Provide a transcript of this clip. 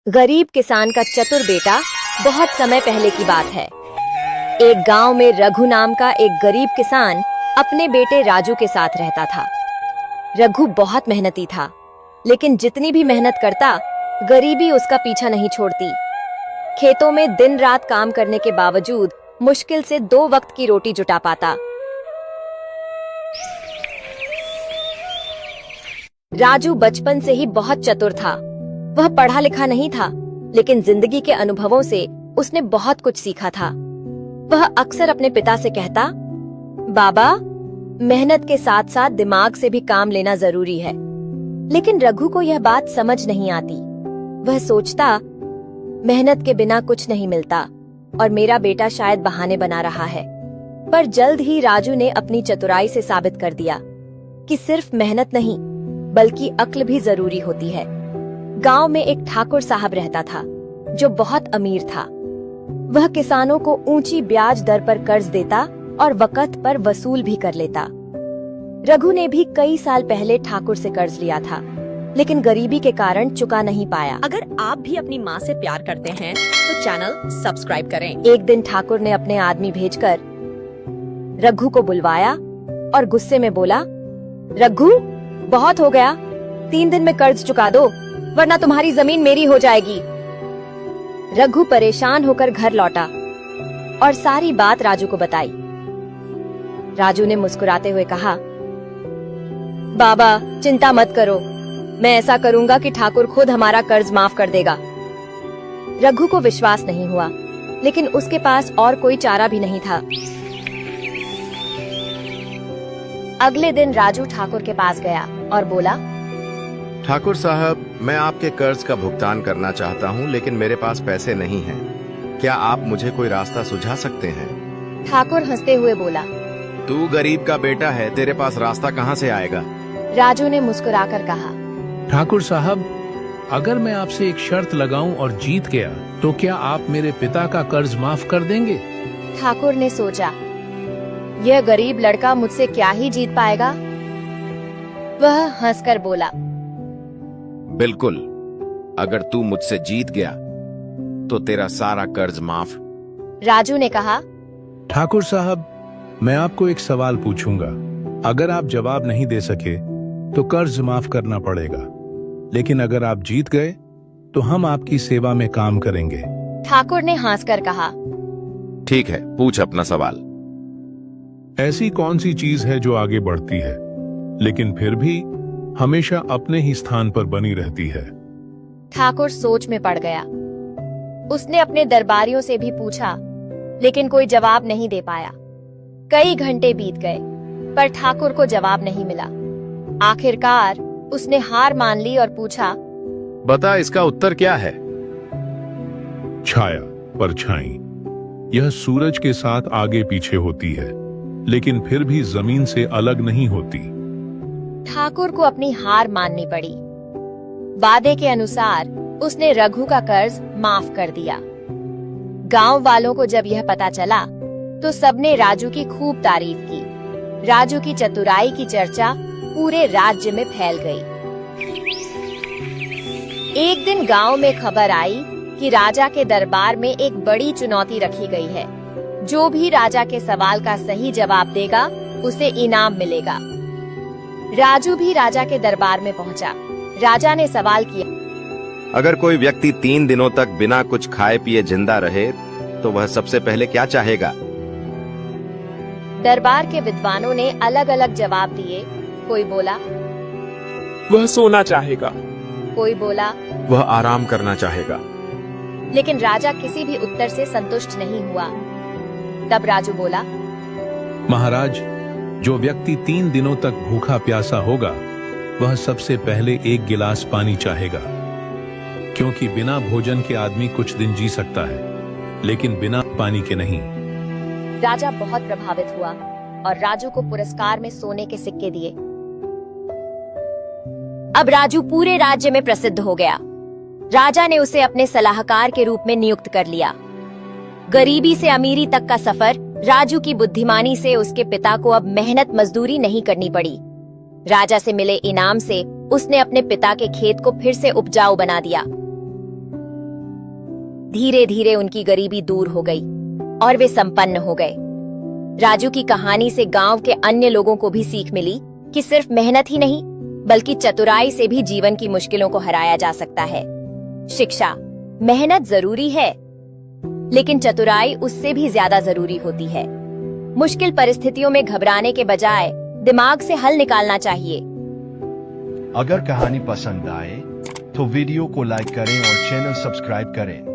गरीब किसान का चतुर बेटा। बहुत समय पहले की बात है। एक गांव में रघु नाम का एक गरीब किसान अपने बेटे राजू के साथ रहता था। रघु बहुत मेहनती था, लेकिन जितनी भी मेहनत करता, गरीबी उसका पीछा नहीं छोड़ती। खेतों में दिन रात काम करने के बावजूद मुश्किल से 2 वक्त की रोटी जुटा पाता। राजू बचपन से ही बहुत चतुर था। वह पढ़ा लिखा नहीं था, लेकिन जिंदगी के अनुभवों से उसने बहुत कुछ सीखा था। वह अक्सर अपने पिता से कहता, बाबा, मेहनत के साथ साथ दिमाग से भी काम लेना जरूरी है। लेकिन रघु को यह बात समझ नहीं आती। वह सोचता, मेहनत के बिना कुछ नहीं मिलता और मेरा बेटा शायद बहाने बना रहा है। पर जल्द ही राजू ने अपनी चतुराई से साबित कर दिया कि सिर्फ मेहनत नहीं, बल्कि अक्ल भी जरूरी होती है। गांव में एक ठाकुर साहब रहता था, जो बहुत अमीर था। वह किसानों को ऊंची ब्याज दर पर कर्ज देता और वक़्त पर वसूल भी कर लेता। रघु ने भी कई साल पहले ठाकुर से कर्ज लिया था, लेकिन गरीबी के कारण चुका नहीं पाया। अगर आप भी अपनी माँ से प्यार करते हैं तो चैनल सब्सक्राइब करें। एक दिन ठाकुर ने अपने आदमी भेजकर रघु को बुलवाया और गुस्से में बोला, रघु, बहुत हो गया, 3 दिन में कर्ज चुका दो, वरना तुम्हारी जमीन मेरी हो जाएगी। रघु परेशान होकर घर लौटा और सारी बात राजू को बताई। राजू ने मुस्कुराते हुए कहा, बाबा, चिंता मत करो, मैं ऐसा करूंगा कि ठाकुर खुद हमारा कर्ज माफ कर देगा। रघु को विश्वास नहीं हुआ, लेकिन उसके पास और कोई चारा भी नहीं था। अगले दिन राजू ठाकुर के पास गया और बोला, ठाकुर साहब, मैं आपके कर्ज का भुगतान करना चाहता हूँ, लेकिन मेरे पास पैसे नहीं हैं। क्या आप मुझे कोई रास्ता सुझा सकते हैं? ठाकुर हंसते हुए बोला, तू गरीब का बेटा है, तेरे पास रास्ता कहाँ से आएगा? राजू ने मुस्कुराकर कहा, ठाकुर साहब, अगर मैं आपसे एक शर्त लगाऊं और जीत गया, तो क्या आप मेरे पिता का कर्ज माफ कर देंगे? ठाकुर ने सोचा, यह गरीब लड़का मुझसे क्या ही जीत पाएगा। वह हंसकर बोला, बिल्कुल, अगर तू मुझसे जीत गया तो तेरा सारा कर्ज माफ। राजू ने कहा, ठाकुर साहब, मैं आपको एक सवाल पूछूंगा। अगर आप जवाब नहीं दे सके तो कर्ज माफ करना पड़ेगा, लेकिन अगर आप जीत गए तो हम आपकी सेवा में काम करेंगे। ठाकुर ने हंसकर कहा, ठीक है, पूछ अपना सवाल। ऐसी कौन सी चीज है जो आगे बढ़ती है, लेकिन फिर भी हमेशा अपने ही स्थान पर बनी रहती है? ठाकुर सोच में पड़ गया। उसने अपने दरबारियों से भी पूछा, लेकिन कोई जवाब नहीं दे पाया। कई घंटे बीत गए, पर ठाकुर को जवाब नहीं मिला। आखिरकार उसने हार मान ली और पूछा, बता, इसका उत्तर क्या है? छाया, परछाई। यह सूरज के साथ आगे पीछे होती है, लेकिन फिर भी जमीन से अलग नहीं होती। ठाकुर को अपनी हार माननी पड़ी। वादे के अनुसार उसने रघु का कर्ज माफ कर दिया। गांव वालों को जब यह पता चला, तो सबने राजू की खूब तारीफ की। राजू की चतुराई की चर्चा पूरे राज्य में फैल गई। एक दिन गांव में खबर आई कि राजा के दरबार में एक बड़ी चुनौती रखी गई है। जो भी राजा के सवाल का सही जवाब देगा, उसे इनाम मिलेगा। राजू भी राजा के दरबार में पहुंचा। राजा ने सवाल किया, अगर कोई व्यक्ति 3 दिनों तक बिना कुछ खाए पिए जिंदा रहे, तो वह सबसे पहले क्या चाहेगा? दरबार के विद्वानों ने अलग अलग जवाब दिए। कोई बोला, वह सोना चाहेगा। कोई बोला, वह आराम करना चाहेगा। लेकिन राजा किसी भी उत्तर से संतुष्ट नहीं हुआ। तब राजू बोला, महाराज, जो व्यक्ति 3 दिनों तक भूखा प्यासा होगा, वह सबसे पहले एक गिलास पानी चाहेगा, क्योंकि बिना भोजन के आदमी कुछ दिन जी सकता है, लेकिन बिना पानी के नहीं। राजा बहुत प्रभावित हुआ और राजू को पुरस्कार में सोने के सिक्के दिए। अब राजू पूरे राज्य में प्रसिद्ध हो गया। राजा ने उसे अपने सलाहकार के रूप में नियुक्त कर लिया। गरीबी से अमीरी तक का सफर राजू की बुद्धिमानी से उसके पिता को अब मेहनत मजदूरी नहीं करनी पड़ी। राजा से मिले इनाम से उसने अपने पिता के खेत को फिर से उपजाऊ बना दिया। धीरे धीरे उनकी गरीबी दूर हो गई और वे संपन्न हो गए। राजू की कहानी से गांव के अन्य लोगों को भी सीख मिली कि सिर्फ मेहनत ही नहीं बल्कि चतुराई से भी जीवन की मुश्किलों को हराया जा सकता है। शिक्षा, मेहनत जरूरी है लेकिन चतुराई उससे भी ज्यादा जरूरी होती है। मुश्किल परिस्थितियों में घबराने के बजाय दिमाग से हल निकालना चाहिए। अगर कहानी पसंद आए तो वीडियो को लाइक करें और चैनल सब्सक्राइब करें।